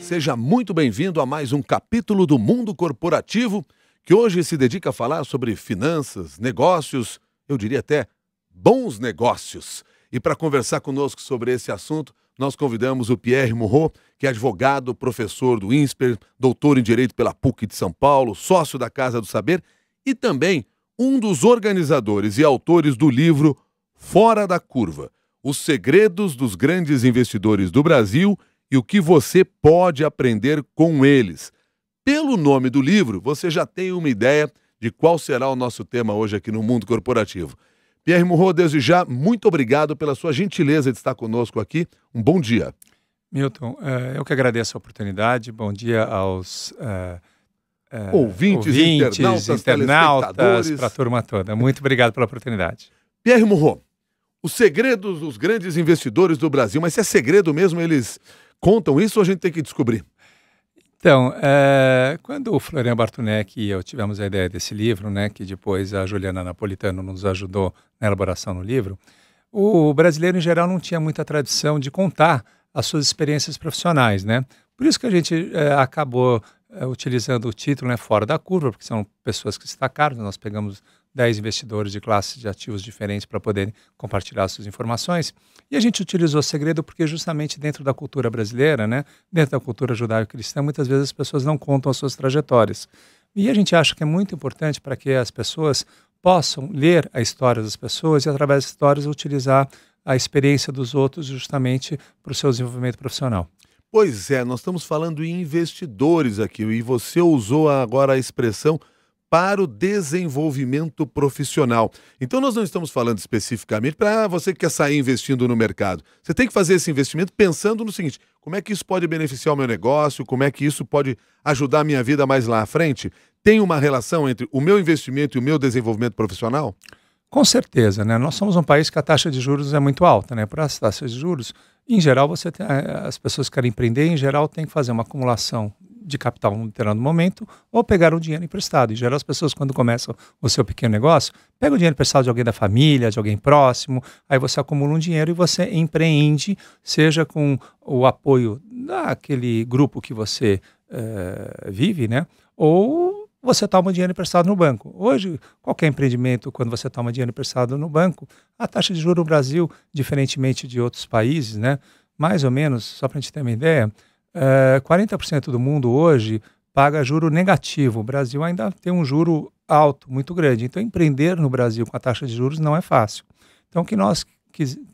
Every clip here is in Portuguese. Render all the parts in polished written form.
Seja muito bem-vindo a mais um capítulo do Mundo Corporativo, que hoje se dedica a falar sobre finanças, negócios, eu diria até bons negócios. E para conversar conosco sobre esse assunto, nós convidamos o Pierre Moureaux, que é advogado, professor do INSPER, doutor em Direito pela PUC de São Paulo, sócio da Casa do Saber e também um dos organizadores e autores do livro Fora da Curva: Os Segredos dos Grandes Investidores do Brasil e o que você pode aprender com eles. Pelo nome do livro, você já tem uma ideia de qual será o nosso tema hoje aqui no Mundo Corporativo. Pierre Moureaux, desde já, muito obrigado pela sua gentileza de estar conosco aqui. Um bom dia. Milton, eu que agradeço a oportunidade. Bom dia aos ouvintes, internautas, para a turma toda. Muito obrigado pela oportunidade. Pierre Moureaux, os segredos dos grandes investidores do Brasil. Mas se é segredo mesmo, eles contam isso ou a gente tem que descobrir? Então, quando o Florian Bartunek e eu tivemos a ideia desse livro, né, que depois a Juliana Napolitano nos ajudou na elaboração do livro, o brasileiro em geral não tinha muita tradição de contar as suas experiências profissionais, né? Por isso que a gente acabou utilizando o título, né, Fora da Curva, porque são pessoas que se destacaram. Nós pegamos 10 investidores de classes de ativos diferentes para poderem compartilhar suas informações. E a gente utilizou o segredo porque justamente dentro da cultura brasileira, né, dentro da cultura judaico-cristã, muitas vezes as pessoas não contam as suas trajetórias. E a gente acha que é muito importante para que as pessoas possam ler a história das pessoas e, através das histórias, utilizar a experiência dos outros justamente para o seu desenvolvimento profissional. Pois é, nós estamos falando em investidores aqui e você usou agora a expressão para o desenvolvimento profissional. Então nós não estamos falando especificamente para você que quer sair investindo no mercado. Você tem que fazer esse investimento pensando no seguinte: como é que isso pode beneficiar o meu negócio, como é que isso pode ajudar a minha vida mais lá à frente? Tem uma relação entre o meu investimento e o meu desenvolvimento profissional? Com certeza, né? Nós somos um país que a taxa de juros é muito alta, né? Para as taxas de juros, em geral, as pessoas que querem empreender, em geral, têm que fazer uma acumulação de capital em um determinado momento ou pegar um dinheiro emprestado. Em geral, as pessoas, quando começam o seu pequeno negócio, pegam o dinheiro emprestado de alguém da família, de alguém próximo, aí você acumula um dinheiro e você empreende, seja com o apoio daquele grupo que você vive, né? Ou você toma dinheiro emprestado no banco. Hoje, qualquer empreendimento, quando você toma dinheiro emprestado no banco, a taxa de juros no Brasil, diferentemente de outros países, né, mais ou menos, só para a gente ter uma ideia, 40% do mundo hoje paga juro negativo. O Brasil ainda tem um juro alto, muito grande. Então, empreender no Brasil com a taxa de juros não é fácil. Então, o que nós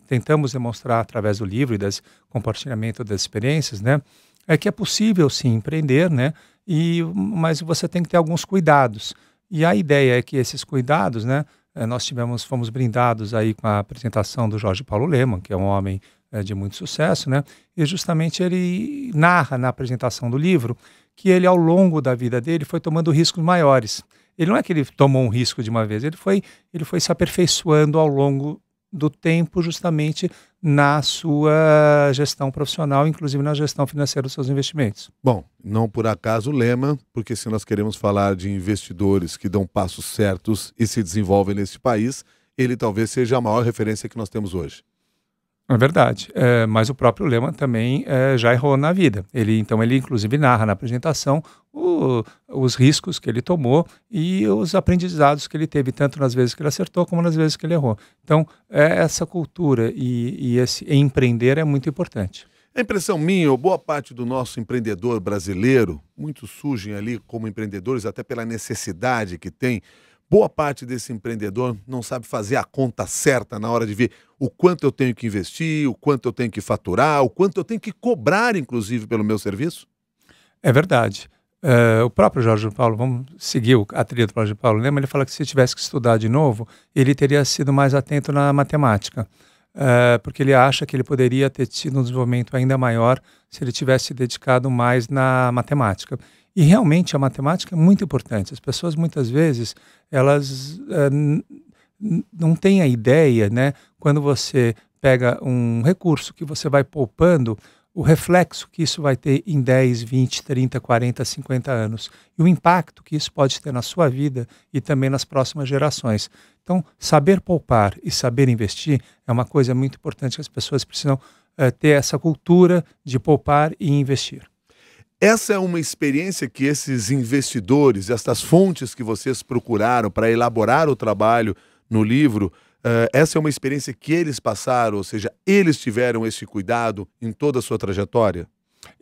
tentamos demonstrar através do livro e do compartilhamento das experiências, né, é que é possível sim empreender, né, mas você tem que ter alguns cuidados. E a ideia é que esses cuidados, né, fomos brindados aí com a apresentação do Jorge Paulo Lemann, que é um homem de muito sucesso, né, e justamente ele narra na apresentação do livro que ele, ao longo da vida dele, foi tomando riscos maiores. Ele não é que ele tomou um risco de uma vez, ele foi se aperfeiçoando ao longo do tempo, justamente na sua gestão profissional, inclusive na gestão financeira dos seus investimentos. Bom, não por acaso Lemann, porque se nós queremos falar de investidores que dão passos certos e se desenvolvem nesse país, ele talvez seja a maior referência que nós temos hoje. É verdade, mas o próprio Lemann também já errou na vida. Ele inclusive narra na apresentação os riscos que ele tomou e os aprendizados que ele teve, tanto nas vezes que ele acertou como nas vezes que ele errou. Então, essa cultura e esse empreender é muito importante. A impressão minha, ou boa parte do nosso empreendedor brasileiro, muitos surgem ali como empreendedores até pela necessidade que tem. Boa parte desse empreendedor não sabe fazer a conta certa na hora de ver o quanto eu tenho que investir, o quanto eu tenho que faturar, o quanto eu tenho que cobrar, inclusive, pelo meu serviço. É verdade. O próprio Jorge Paulo, vamos seguir a trilha do Jorge Paulo Lemann, ele fala que se tivesse que estudar de novo, ele teria sido mais atento na matemática, porque ele acha que ele poderia ter tido um desenvolvimento ainda maior se ele tivesse se dedicado mais na matemática. E realmente a matemática é muito importante. As pessoas muitas vezes elas não têm a ideia, né? Quando você pega um recurso que você vai poupando, o reflexo que isso vai ter em 10, 20, 30, 40, 50 anos. E o impacto que isso pode ter na sua vida e também nas próximas gerações. Então, saber poupar e saber investir é uma coisa muito importante que as pessoas precisam ter essa cultura de poupar e investir. Essa é uma experiência que esses investidores, essas fontes que vocês procuraram para elaborar o trabalho no livro, essa é uma experiência que eles passaram, ou seja, eles tiveram esse cuidado em toda a sua trajetória?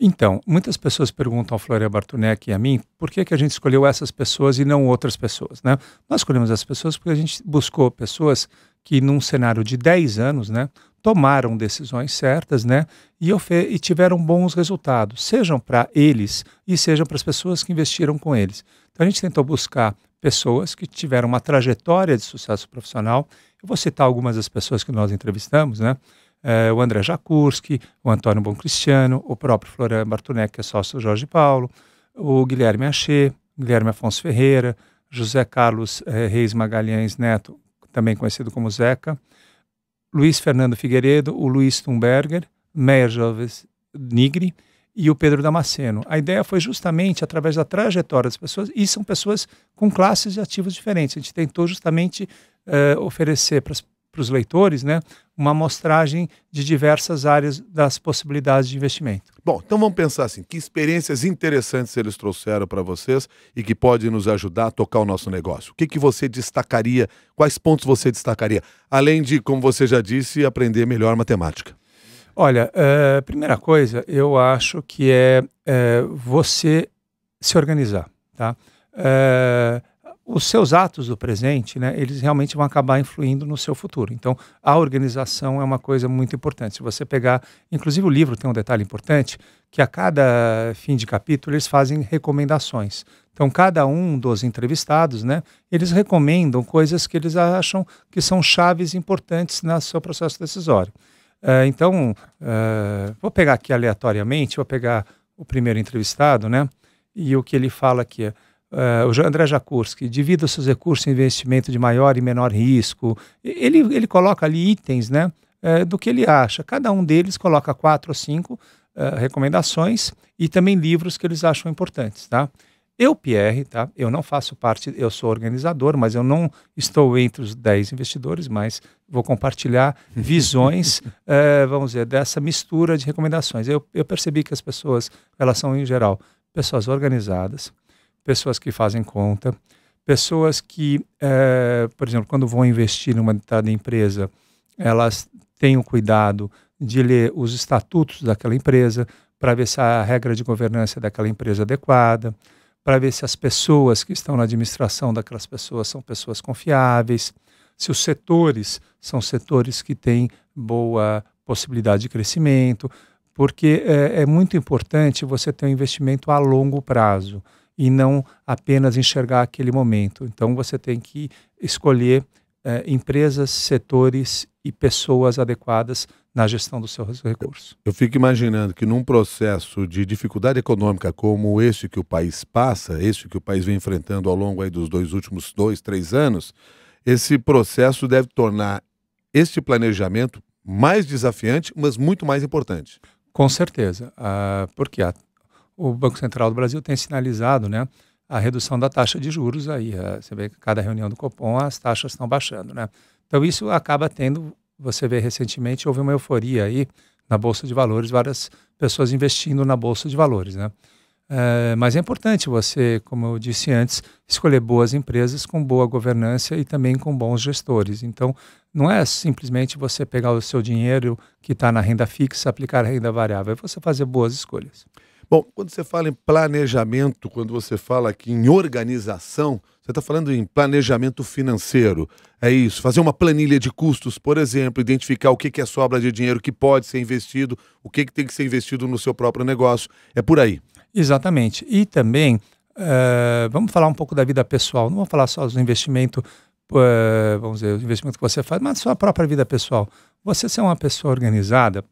Então, muitas pessoas perguntam ao Florian Bartunek e a mim por que que a gente escolheu essas pessoas e não outras pessoas, né? Nós escolhemos essas pessoas porque a gente buscou pessoas que, num cenário de 10 anos, né, tomaram decisões certas, né, e tiveram bons resultados, sejam para eles e sejam para as pessoas que investiram com eles. Então, a gente tentou buscar pessoas que tiveram uma trajetória de sucesso profissional. Eu vou citar algumas das pessoas que nós entrevistamos, né? O André Jakurski, o Antônio Boncristiano, o próprio Florian Bartunek, que é sócio do Jorge Paulo, o Guilherme Achê, Guilherme Afonso Ferreira, José Carlos Reis Magalhães Neto, também conhecido como Zeca, Luiz Fernando Figueiredo, o Luiz Thunberger, Meyer Joves Nigri e o Pedro Damasceno. A ideia foi justamente através da trajetória das pessoas, e são pessoas com classes de ativos diferentes. A gente tentou justamente oferecer para os leitores, né, uma amostragem de diversas áreas das possibilidades de investimento. Bom, então vamos pensar assim, que experiências interessantes eles trouxeram para vocês e que podem nos ajudar a tocar o nosso negócio. O que você destacaria, quais pontos você destacaria, além de, como você já disse, aprender melhor matemática? Olha, primeira coisa, eu acho que é você se organizar, tá? Os seus atos do presente, né, eles realmente vão acabar influindo no seu futuro. Então, a organização é uma coisa muito importante. Se você pegar, inclusive o livro tem um detalhe importante, que a cada fim de capítulo eles fazem recomendações. Então, cada um dos entrevistados, né, eles recomendam coisas que eles acham que são chaves importantes no seu processo decisório. Então, vou pegar aqui aleatoriamente, vou pegar o primeiro entrevistado, né, e o que ele fala aqui é: o André Jakurski, divida os seus recursos em investimento de maior e menor risco. Ele coloca ali itens, né, do que ele acha. Cada um deles coloca 4 ou 5 recomendações e também livros que eles acham importantes, tá? Eu, Pierre, tá? Eu não faço parte, eu sou organizador, mas eu não estou entre os 10 investidores, mas vou compartilhar visões, vamos dizer, dessa mistura de recomendações. Eu percebi que as pessoas, elas são, em geral, pessoas organizadas, pessoas que fazem conta, pessoas que, por exemplo, quando vão investir numa determinada empresa, elas têm o cuidado de ler os estatutos daquela empresa para ver se a regra de governança daquela empresa é adequada, para ver se as pessoas que estão na administração daquelas pessoas são pessoas confiáveis, se os setores são setores que têm boa possibilidade de crescimento, porque é muito importante você ter um investimento a longo prazo e não apenas enxergar aquele momento. Então, você tem que escolher empresas, setores e pessoas adequadas na gestão dos seus recursos. Eu fico imaginando que num processo de dificuldade econômica como este que o país passa, este que o país vem enfrentando ao longo aí dos últimos 2, 3 anos, esse processo deve tornar este planejamento mais desafiante, mas muito mais importante. Com certeza, porque o Banco Central do Brasil tem sinalizado, né, a redução da taxa de juros aí. Você vê que cada reunião do Copom as taxas estão baixando, né? Então isso acaba tendo, você vê recentemente, houve uma euforia aí na Bolsa de Valores, várias pessoas investindo na Bolsa de Valores, né? Mas é importante você, como eu disse antes, escolher boas empresas com boa governança e também com bons gestores. Então, não é simplesmente você pegar o seu dinheiro que está na renda fixa, aplicar a renda variável, é você fazer boas escolhas. Bom, quando você fala em planejamento, quando você fala aqui em organização, você está falando em planejamento financeiro. É isso, fazer uma planilha de custos, por exemplo, identificar o que é sobra de dinheiro que pode ser investido, o que tem que ser investido no seu próprio negócio. É por aí. Exatamente. E também, vamos falar um pouco da vida pessoal. Não vamos falar só do investimento, vamos dizer, o investimento que você faz, mas sua própria vida pessoal. Você ser uma pessoa organizada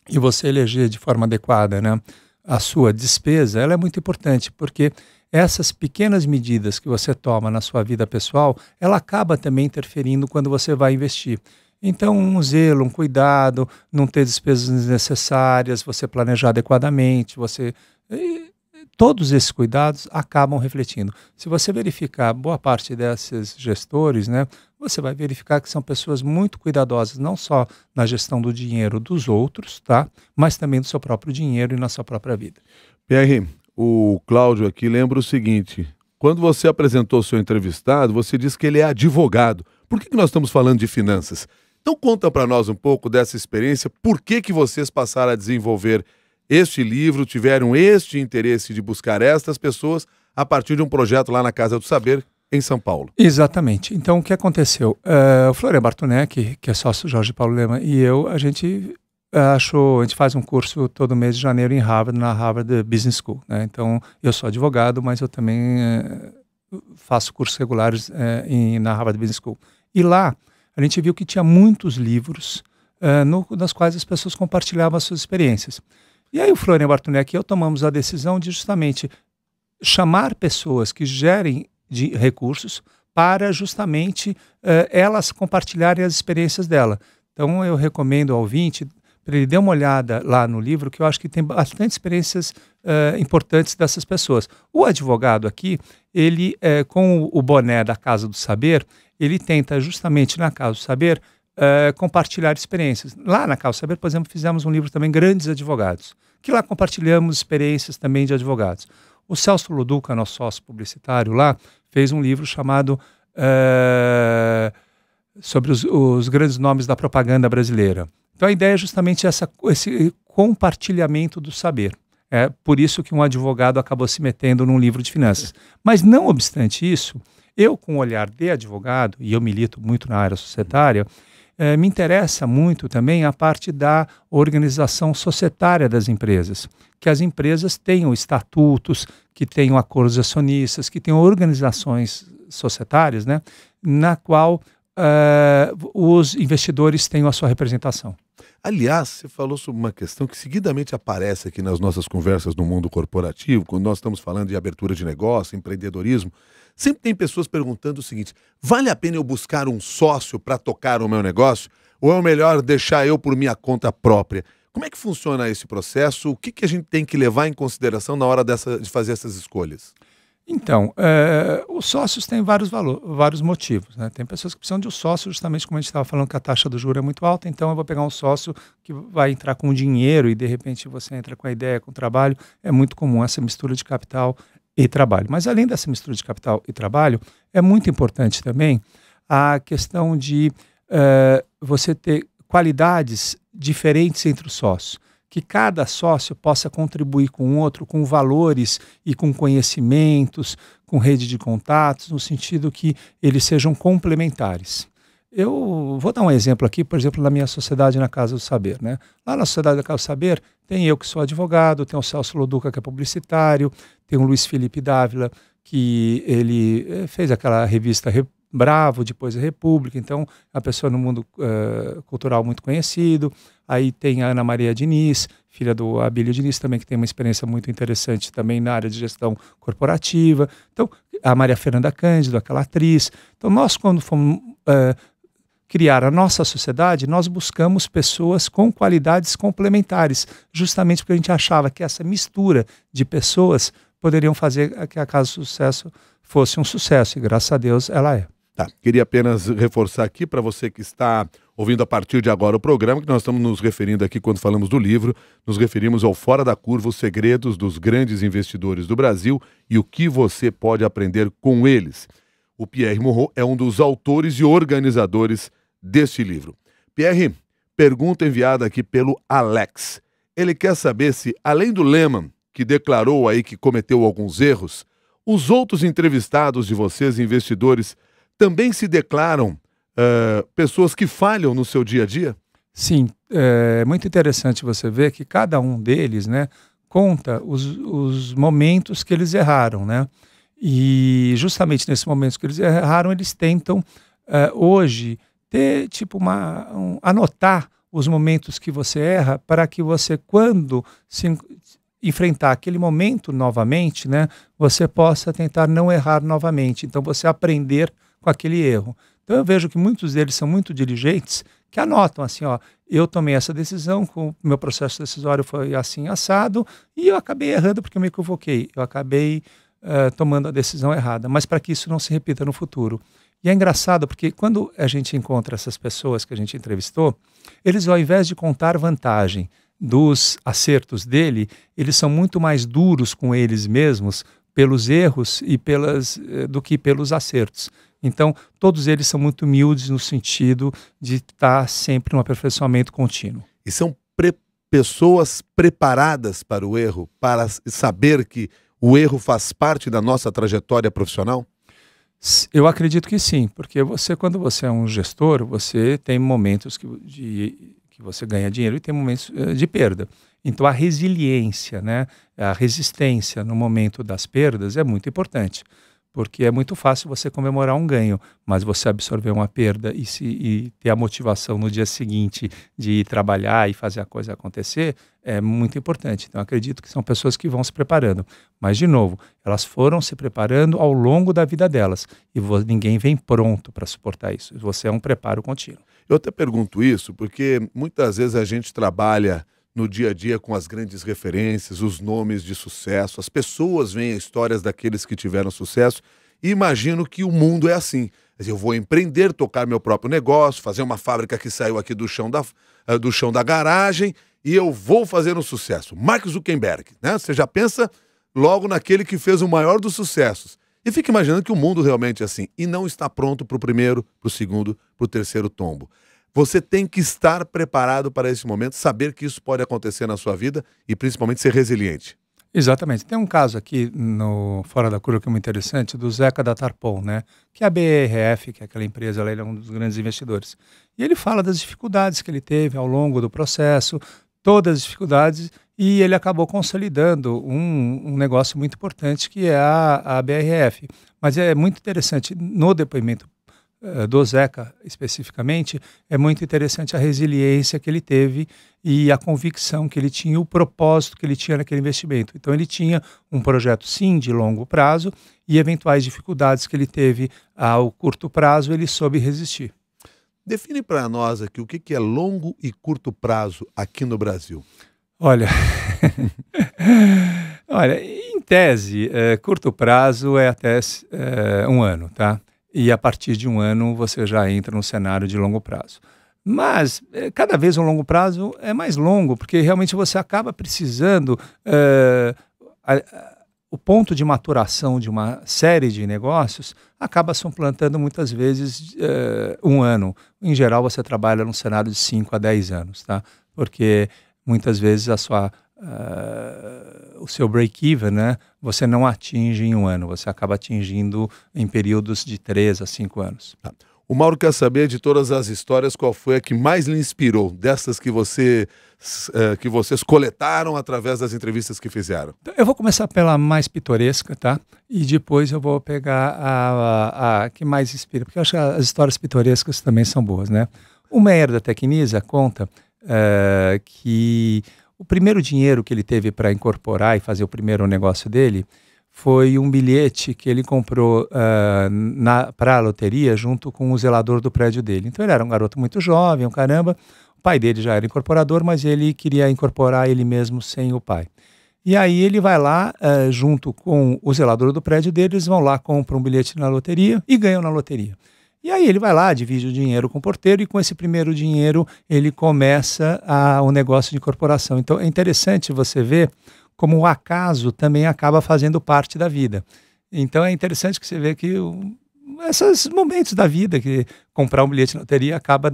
e você eleger de forma adequada, né, a sua despesa, ela é muito importante, porque essas pequenas medidas que você toma na sua vida pessoal, ela acaba também interferindo quando você vai investir. Então, um zelo, um cuidado, não ter despesas desnecessárias, você planejar adequadamente, todos esses cuidados acabam refletindo. Se você verificar boa parte desses gestores, né, você vai verificar que são pessoas muito cuidadosas, não só na gestão do dinheiro dos outros, tá, mas também do seu próprio dinheiro e na sua própria vida. Pierre, o Cláudio aqui lembra o seguinte: quando você apresentou o seu entrevistado, você disse que ele é advogado. Por que nós estamos falando de finanças? Então conta para nós um pouco dessa experiência, por que vocês passaram a desenvolver este livro, tiveram este interesse de buscar estas pessoas a partir de um projeto lá na Casa do Saber, em São Paulo. Exatamente. Então, o que aconteceu? O Florian Bartonek, que é sócio do Jorge Paulo Lemann, e eu, a gente faz um curso todo mês de janeiro em Harvard, na Harvard Business School, né? Então, eu sou advogado, mas eu também faço cursos regulares na Harvard Business School. E lá, a gente viu que tinha muitos livros nas quais as pessoas compartilhavam as suas experiências. E aí o Florian Bartonek e eu tomamos a decisão de justamente chamar pessoas que gerem de recursos para justamente elas compartilharem as experiências dela. Então eu recomendo ao ouvinte para ele dar uma olhada lá no livro, que eu acho que tem bastante experiências importantes dessas pessoas. O advogado aqui, ele com o boné da Casa do Saber, ele tenta justamente na Casa do Saber compartilhar experiências. Lá na Casa do Saber, por exemplo, fizemos um livro também, Grandes Advogados, que lá compartilhamos experiências também de advogados. O Celso Loduca, nosso sócio publicitário lá, fez um livro chamado sobre os grandes nomes da propaganda brasileira. Então a ideia é justamente esse compartilhamento do saber. É por isso que um advogado acabou se metendo num livro de finanças. Mas não obstante isso, eu com o olhar de advogado, e eu milito muito na área societária, me interessa muito também a parte da organização societária das empresas, que as empresas tenham estatutos, que tenham acordos acionistas, que tenham organizações societárias, né, na qual os investidores tenham a sua representação. Aliás, você falou sobre uma questão que seguidamente aparece aqui nas nossas conversas no mundo corporativo, quando nós estamos falando de abertura de negócio, empreendedorismo. Sempre tem pessoas perguntando o seguinte: vale a pena eu buscar um sócio para tocar o meu negócio? Ou é melhor deixar eu por minha conta própria? Como é que funciona esse processo? O que a gente tem que levar em consideração na hora de fazer essas escolhas? Então, os sócios têm vários motivos, né? Tem pessoas que precisam de um sócio, justamente como a gente estava falando que a taxa do juro é muito alta, então eu vou pegar um sócio que vai entrar com dinheiro e de repente você entra com a ideia, com o trabalho. É muito comum essa mistura de capital e trabalho. Mas além dessa mistura de capital e trabalho, é muito importante também a questão de você ter qualidades diferentes entre os sócios. Que cada sócio possa contribuir com o outro, com valores e com conhecimentos, com rede de contatos, no sentido que eles sejam complementares. Eu vou dar um exemplo aqui, por exemplo, na minha sociedade na Casa do Saber, né? Lá na sociedade da Casa do Saber, tem eu que sou advogado, tem o Celso Loduca, que é publicitário, tem o Luiz Felipe Dávila, que ele fez aquela revista Bravo, depois a República, então é uma pessoa no mundo cultural muito conhecido. Aí tem a Ana Maria Diniz, filha do Abílio Diniz, também que tem uma experiência muito interessante também na área de gestão corporativa. Então, a Maria Fernanda Cândido, aquela atriz. Então, nós quando fomos criar a nossa sociedade, nós buscamos pessoas com qualidades complementares, justamente porque a gente achava que essa mistura de pessoas poderiam fazer que a Casa do Sucesso fosse um sucesso, e graças a Deus ela é. Tá, queria apenas reforçar aqui para você que está ouvindo a partir de agora o programa, que nós estamos nos referindo aqui quando falamos do livro, nos referimos ao Fora da Curva, os segredos dos grandes investidores do Brasil e o que você pode aprender com eles. O Pierre Morrot é um dos autores e organizadores deste livro. Pierre, pergunta enviada aqui pelo Alex. Ele quer saber se, além do Lemann, que declarou aí que cometeu alguns erros, os outros entrevistados de vocês, investidores, também se declaram pessoas que falham no seu dia a dia? Sim, é muito interessante você ver que cada um deles, né, conta os momentos que eles erraram, né? E justamente nesses momentos que eles erraram, eles tentam hoje ter anotar os momentos que você erra para que você, quando se enfrentar aquele momento novamente, né, você possa tentar não errar novamente. Então você aprender com aquele erro. Então eu vejo que muitos deles são muito diligentes, que anotam assim, ó, eu tomei essa decisão, o meu processo decisório foi assim assado, e eu acabei errando porque eu me equivoquei, eu acabei tomando a decisão errada, mas para que isso não se repita no futuro. E é engraçado porque quando a gente encontra essas pessoas que a gente entrevistou, eles ao invés de contar vantagem, dos acertos dele, eles são muito mais duros com eles mesmos pelos erros e do que pelos acertos. Então, todos eles são muito humildes no sentido de estar sempre no aperfeiçoamento contínuo. E são pessoas preparadas para o erro, para saber que o erro faz parte da nossa trajetória profissional? Eu acredito que sim, porque quando você é um gestor, você tem momentos que você ganha dinheiro e tem momentos de perda. Então a resiliência, né, a resistência no momento das perdas é muito importante, porque é muito fácil você comemorar um ganho, mas você absorver uma perda e ter a motivação no dia seguinte de ir trabalhar e fazer a coisa acontecer é muito importante. Então acredito que são pessoas que vão se preparando, mas de novo, elas foram se preparando ao longo da vida delas e ninguém vem pronto para suportar isso. Você é um preparo contínuo. Eu até pergunto isso porque muitas vezes a gente trabalha no dia a dia com as grandes referências, os nomes de sucesso, as pessoas veem histórias daqueles que tiveram sucesso e imagino que o mundo é assim. Eu vou empreender, tocar meu próprio negócio, fazer uma fábrica que saiu aqui do chão da garagem e eu vou fazer um sucesso. Mark Zuckerberg, né? Você já pensa logo naquele que fez o maior dos sucessos. E fica imaginando que o mundo realmente é assim e não está pronto para o primeiro, para o segundo, para o terceiro tombo. Você tem que estar preparado para esse momento, saber que isso pode acontecer na sua vida e principalmente ser resiliente. Exatamente. Tem um caso aqui no Fora da Curva que é muito interessante, do Zeca da Tarpon, né? Que é a BRF, que é aquela empresa, ele é um dos grandes investidores. E ele fala das dificuldades que ele teve ao longo do processo, todas as dificuldades, e ele acabou consolidando um negócio muito importante que é a BRF. Mas é muito interessante, no depoimento do Zeca especificamente, é muito interessante a resiliência que ele teve e a convicção que ele tinha, o propósito que ele tinha naquele investimento. Então ele tinha um projeto sim de longo prazo e eventuais dificuldades que ele teve ao curto prazo, ele soube resistir. Define para nós aqui o que é longo e curto prazo aqui no Brasil. Olha, em tese, curto prazo é até 1 ano, tá? E a partir de 1 ano você já entra no cenário de longo prazo. Mas cada vez o longo prazo é mais longo, porque realmente você acaba precisando... o ponto de maturação de uma série de negócios acaba suplantando muitas vezes 1 ano. Em geral você trabalha num cenário de 5 a 10 anos, tá? Porque muitas vezes o seu break-even, né, você não atinge em 1 ano, você acaba atingindo em períodos de 3 a 5 anos. Tá. O Mauro quer saber de todas as histórias, qual foi a que mais lhe inspirou, dessas que vocês coletaram através das entrevistas que fizeram? Eu vou começar pela mais pitoresca, tá? E depois eu vou pegar a que mais inspira, porque eu acho que as histórias pitorescas também são boas, né? O Meyer da Tecnisa conta que o primeiro dinheiro que ele teve para incorporar e fazer o primeiro negócio dele foi um bilhete que ele comprou para a loteria junto com o zelador do prédio dele. Então ele era um garoto muito jovem, caramba. O pai dele já era incorporador, mas ele queria incorporar ele mesmo sem o pai. E aí ele vai lá, junto com o zelador do prédio dele, eles vão lá, compram um bilhete na loteria e ganham na loteria. E aí ele vai lá, divide o dinheiro com o porteiro e com esse primeiro dinheiro ele começa o negócio de incorporação. Então é interessante você ver como o acaso também acaba fazendo parte da vida. Então é interessante que você vê que esses momentos da vida, que comprar um bilhete na loteria acaba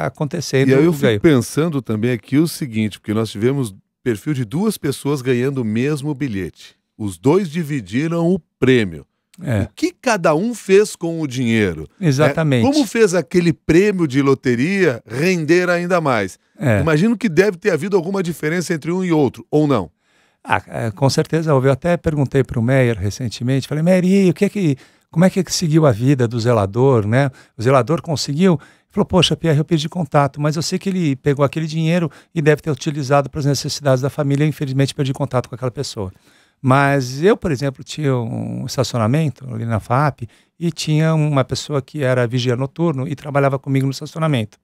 acontecendo. E aí eu fico pensando também aqui o seguinte, porque nós tivemos perfil de 2 pessoas ganhando o mesmo bilhete. Os 2 dividiram o prêmio. O que cada um fez com o dinheiro? Exatamente. Como fez aquele prêmio de loteria render ainda mais? Imagino que deve ter havido alguma diferença entre um e outro, ou não? Com certeza houve. Eu até perguntei para o Meyer recentemente, falei, Meyer, e como é que seguiu a vida do zelador, né? O zelador conseguiu? Ele falou, poxa, Pierre, eu perdi contato, mas eu sei que ele pegou aquele dinheiro e deve ter utilizado para as necessidades da família, e infelizmente perdi contato com aquela pessoa. Mas eu, por exemplo, tinha um estacionamento ali na FAP e tinha uma pessoa que era vigia noturno e trabalhava comigo no estacionamento.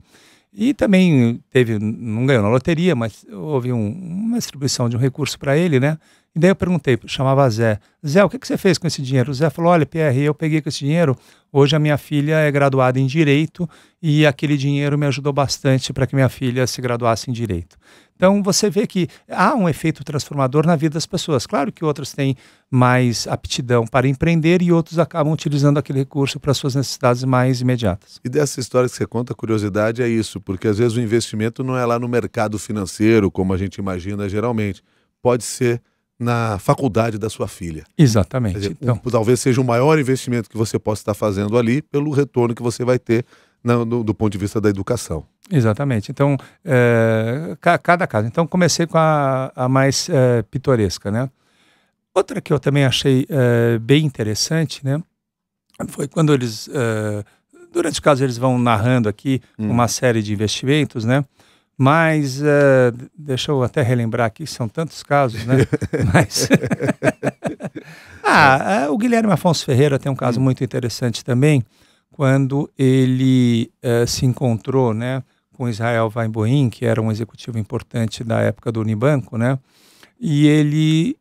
E também não ganhou na loteria, mas houve uma distribuição de um recurso para ele, né? E daí eu perguntei, chamava Zé, Zé, o que você fez com esse dinheiro? O Zé falou, olha, Pierre, eu peguei com esse dinheiro, hoje a minha filha é graduada em Direito e aquele dinheiro me ajudou bastante para que minha filha se graduasse em Direito. Então você vê que há um efeito transformador na vida das pessoas. Claro que outras têm mais aptidão para empreender e outros acabam utilizando aquele recurso para suas necessidades mais imediatas. E dessa história que você conta, a curiosidade é isso, porque às vezes o investimento não é lá no mercado financeiro, como a gente imagina geralmente. Pode ser na faculdade da sua filha. Exatamente. Quer dizer, Então, talvez seja o maior investimento que você possa estar fazendo ali pelo retorno que você vai ter do ponto de vista da educação. exatamente. Então, cada caso. Então, comecei com a mais pitoresca, né? Outra que eu também achei bem interessante, né? Foi quando eles, durante o caso, eles vão narrando aqui uma série de investimentos, né? Mas, deixa eu até relembrar aqui, são tantos casos, né? Mas, o Guilherme Afonso Ferreira tem um caso muito interessante também, quando ele se encontrou, né, com Israel Weinboim, que era um executivo importante da época do Unibanco, né? E ele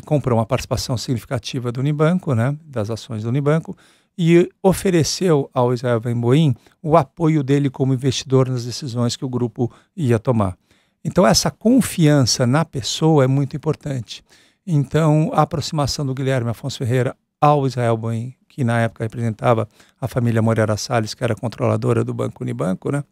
comprou uma participação significativa do Unibanco, né, das ações do Unibanco, e ofereceu ao Israel Weinboim o apoio dele como investidor nas decisões que o grupo ia tomar. Então, essa confiança na pessoa é muito importante. Então, a aproximação do Guilherme Afonso Ferreira ao Israel Weinboim, que na época representava a família Moreira Salles, que era controladora do Banco Unibanco, né?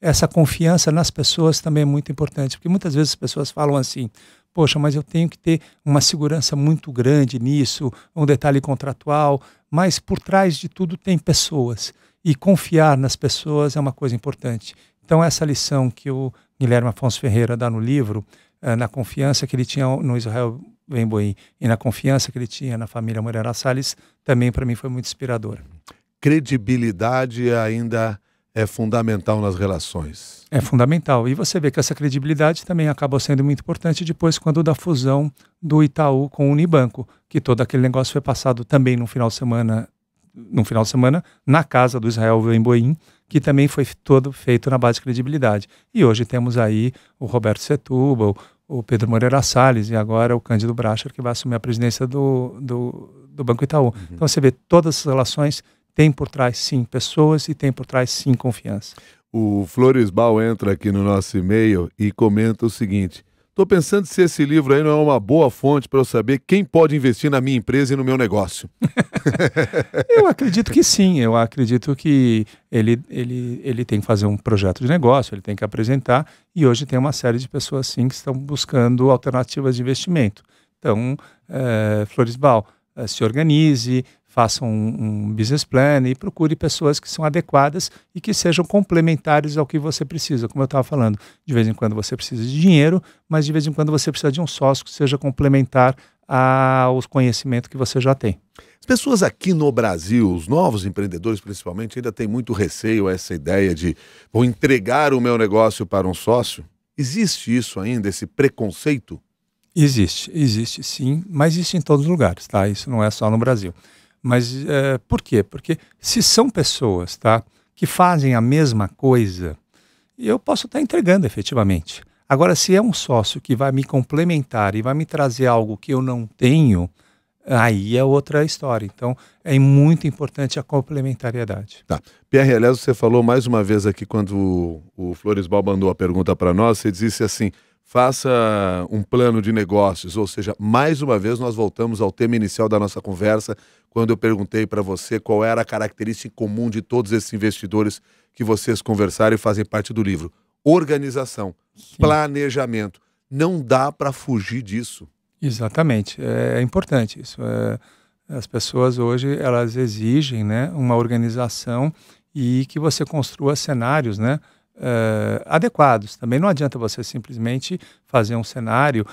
Essa confiança nas pessoas também é muito importante, porque muitas vezes as pessoas falam assim, poxa, mas eu tenho que ter uma segurança muito grande nisso, um detalhe contratual, mas por trás de tudo tem pessoas, e confiar nas pessoas é uma coisa importante. Então essa lição que o Guilherme Afonso Ferreira dá no livro, na confiança que ele tinha no Israel Weinboim e na confiança que ele tinha na família Moreira Salles, também para mim foi muito inspiradora. Credibilidade ainda é fundamental nas relações. É fundamental. E você vê que essa credibilidade também acabou sendo muito importante depois quando da fusão do Itaú com o Unibanco, que todo aquele negócio foi passado também no final de semana na casa do Israel Weinboim, que também foi todo feito na base de credibilidade. E hoje temos aí o Roberto Setúbal, o Pedro Moreira Salles e agora o Cândido Bracher, que vai assumir a presidência do Banco Itaú. Então você vê todas as relações tem por trás, sim, pessoas e tem por trás, sim, confiança. O Floresbal entra aqui no nosso e-mail e comenta o seguinte: estou pensando se esse livro aí não é uma boa fonte para eu saber quem pode investir na minha empresa e no meu negócio. Eu acredito que sim, eu acredito que ele tem que fazer um projeto de negócio, ele tem que apresentar, e hoje tem uma série de pessoas, sim, que estão buscando alternativas de investimento. Então, Floresbal, se organize, faça um business plan e procure pessoas que são adequadas e que sejam complementares ao que você precisa. Como eu estava falando, de vez em quando você precisa de dinheiro, mas de vez em quando você precisa de um sócio que seja complementar aos conhecimentos que você já tem. As pessoas aqui no Brasil, os novos empreendedores principalmente, ainda têm muito receio a essa ideia de vou entregar o meu negócio para um sócio. Existe isso ainda, esse preconceito? Existe sim, mas existe em todos os lugares, tá? Isso não é só no Brasil. Mas por quê? Porque se são pessoas, tá, que fazem a mesma coisa, eu posso estar entregando efetivamente. Agora, se é um sócio que vai me complementar e vai me trazer algo que eu não tenho, aí é outra história. Então, é muito importante a complementariedade. Tá. Pierre, aliás, você falou mais uma vez aqui quando o Floresbal mandou a pergunta para nós, você disse assim: faça um plano de negócios, ou seja, mais uma vez nós voltamos ao tema inicial da nossa conversa, quando eu perguntei para você qual era a característica comum de todos esses investidores que vocês conversaram e fazem parte do livro. Organização, sim, planejamento. Não dá para fugir disso. Exatamente, é importante isso. As pessoas hoje, elas exigem, né, uma organização e que você construa cenários, né, adequados. Também não adianta você simplesmente fazer um cenário,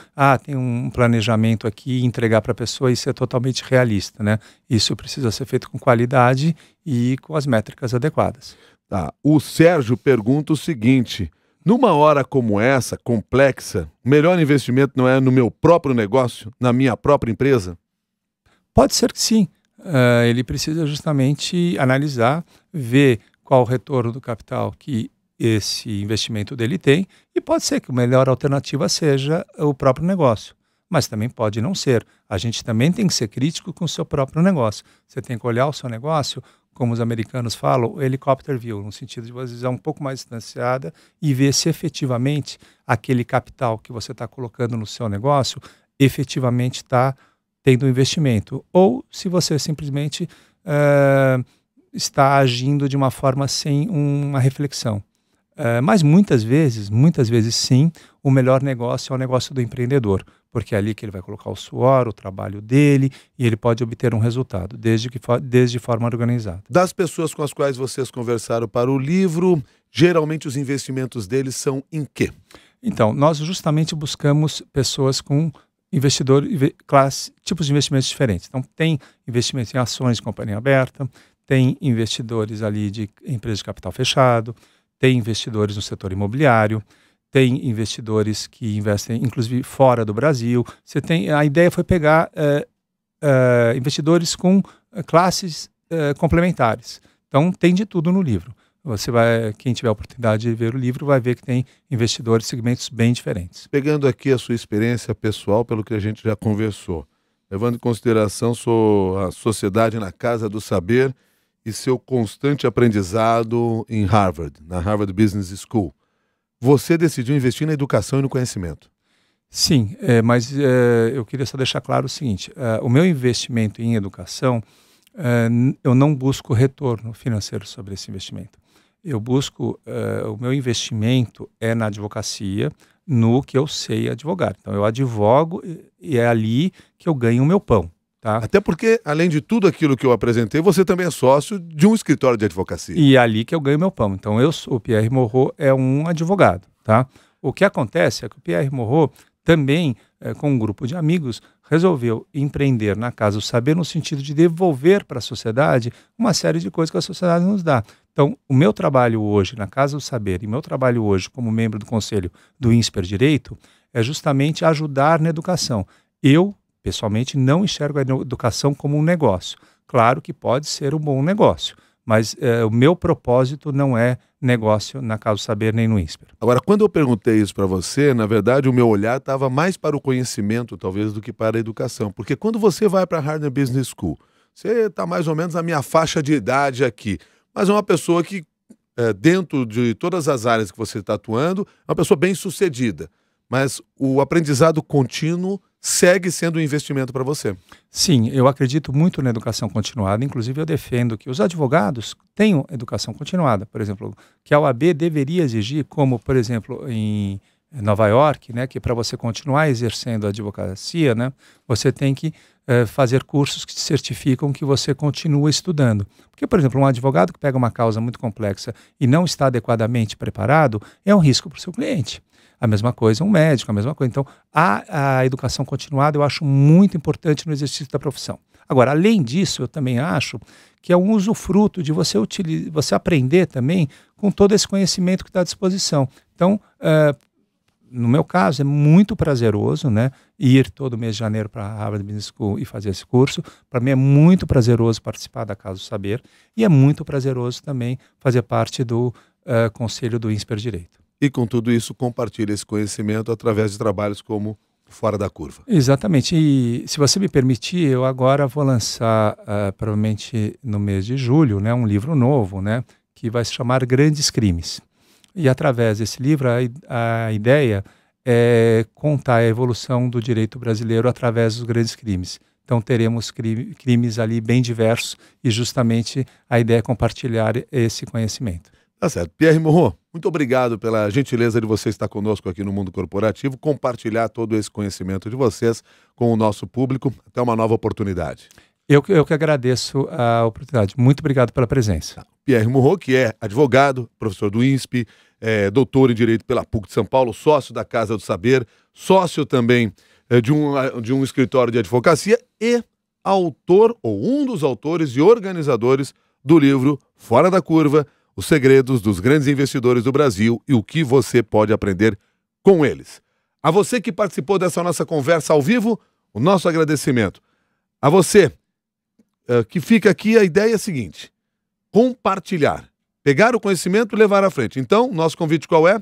tem um planejamento aqui e entregar para a pessoa e ser totalmente realista, né? Isso precisa ser feito com qualidade e com as métricas adequadas. Tá. O Sérgio pergunta o seguinte: numa hora como essa, complexa, o melhor investimento não é no meu próprio negócio, na minha própria empresa? Pode ser que sim. Ele precisa justamente analisar, ver qual o retorno do capital que esse investimento dele tem, e pode ser que a melhor alternativa seja o próprio negócio. mas também pode não ser. A gente também tem que ser crítico com o seu próprio negócio. Você tem que olhar o seu negócio, como os americanos falam, o helicopter view, no sentido de você visar um pouco mais distanciada e ver se efetivamente aquele capital que você está colocando no seu negócio efetivamente está tendo investimento. Ou se você simplesmente está agindo de uma forma sem uma reflexão. Mas muitas vezes sim, o melhor negócio é o negócio do empreendedor, porque é ali que ele vai colocar o suor, o trabalho dele, e ele pode obter um resultado, desde forma organizada. Das pessoas com as quais vocês conversaram para o livro, geralmente os investimentos deles são em quê? Então, nós justamente buscamos pessoas com tipos de investimentos diferentes. Então, tem investimentos em ações de companhia aberta, tem investidores ali de empresas de capital fechado, tem investidores no setor imobiliário, tem investidores que investem, inclusive, fora do Brasil. A ideia foi pegar investidores com classes complementares. Então, tem de tudo no livro. Quem tiver a oportunidade de ver o livro vai ver que tem investidores de segmentos bem diferentes. Pegando aqui a sua experiência pessoal, pelo que a gente já conversou, levando em consideração a sociedade na Casa do Saber e seu constante aprendizado em Harvard, na Harvard Business School, você decidiu investir na educação e no conhecimento. Sim, mas eu queria só deixar claro o seguinte, o meu investimento em educação, eu não busco retorno financeiro sobre esse investimento. O meu investimento é na advocacia, no que eu sei advogar. Então eu advogo e é ali que eu ganho o meu pão. Tá? Até porque, além de tudo aquilo que eu apresentei, você também é sócio de um escritório de advocacia. E é ali que eu ganho meu pão. Então, o Pierre Moreau é um advogado. Tá? O que acontece é que o Pierre Moreau também, com um grupo de amigos, resolveu empreender na Casa do Saber no sentido de devolver para a sociedade uma série de coisas que a sociedade nos dá. Então, o meu trabalho hoje na Casa do Saber e meu trabalho hoje como membro do Conselho do INSPER Direito é justamente ajudar na educação. Eu, pessoalmente, não enxergo a educação como um negócio. Claro que pode ser um bom negócio, mas o meu propósito não é negócio na Casa do Saber nem no INSPER. Agora, quando eu perguntei isso para você, na verdade, o meu olhar estava mais para o conhecimento, talvez, do que para a educação. Porque quando você vai para a Harvard Business School, você está mais ou menos na minha faixa de idade aqui, mas é uma pessoa que, dentro de todas as áreas que você está atuando, é uma pessoa bem sucedida. Mas o aprendizado contínuo segue sendo um investimento para você. Sim, eu acredito muito na educação continuada. Inclusive, eu defendo que os advogados tenham educação continuada. Por exemplo, que a OAB deveria exigir, como, por exemplo, em Nova York, né, que para você continuar exercendo a advocacia, né, você tem que fazer cursos que te certificam que você continua estudando. Porque, por exemplo, um advogado que pega uma causa muito complexa e não está adequadamente preparado é um risco para o seu cliente. A mesma coisa, um médico, a mesma coisa. Então, a educação continuada eu acho muito importante no exercício da profissão. Agora, além disso, eu também acho que é um usufruto de você aprender também com todo esse conhecimento que está à disposição. Então, no meu caso, é muito prazeroso, né, ir todo mês de janeiro para a Harvard Business School e fazer esse curso. Para mim é muito prazeroso participar da Casa do Saber e é muito prazeroso também fazer parte do Conselho do INSPER Direito. E com tudo isso, compartilha esse conhecimento através de trabalhos como Fora da Curva. Exatamente. E se você me permitir, eu agora vou lançar, provavelmente no mês de julho, né, um livro novo, né, que vai se chamar Grandes Crimes. E através desse livro, a ideia é contar a evolução do direito brasileiro através dos grandes crimes. Então teremos crimes ali bem diversos e justamente a ideia é compartilhar esse conhecimento. Tá certo. Pierre Moreau, muito obrigado pela gentileza de você estar conosco aqui no Mundo Corporativo, compartilhar todo esse conhecimento de vocês com o nosso público. Até uma nova oportunidade. Eu que agradeço a oportunidade. Muito obrigado pela presença. Pierre Moreau, que é advogado, professor do INSP, doutor em Direito pela PUC de São Paulo, sócio da Casa do Saber, sócio também de um escritório de advocacia e autor, ou um dos autores e organizadores do livro Fora da Curva, os segredos dos grandes investidores do Brasil e o que você pode aprender com eles. A você que participou dessa nossa conversa ao vivo, o nosso agradecimento. A você que fica aqui, a ideia é a seguinte: compartilhar, pegar o conhecimento e levar à frente. Então, nosso convite qual é?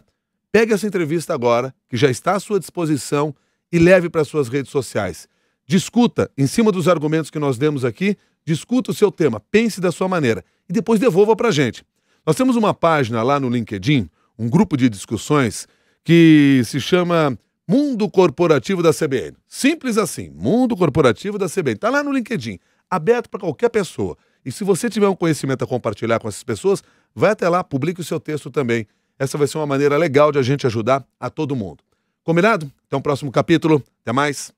Pegue essa entrevista agora, que já está à sua disposição, e leve para suas redes sociais. Discuta, em cima dos argumentos que nós demos aqui, discuta o seu tema, pense da sua maneira e depois devolva para a gente. Nós temos uma página lá no LinkedIn, um grupo de discussões que se chama Mundo Corporativo da CBN. Simples assim, Mundo Corporativo da CBN. Está lá no LinkedIn, aberto para qualquer pessoa. E se você tiver um conhecimento a compartilhar com essas pessoas, vai até lá, publique o seu texto também. Essa vai ser uma maneira legal de a gente ajudar a todo mundo. Combinado? Até o próximo capítulo. Até mais.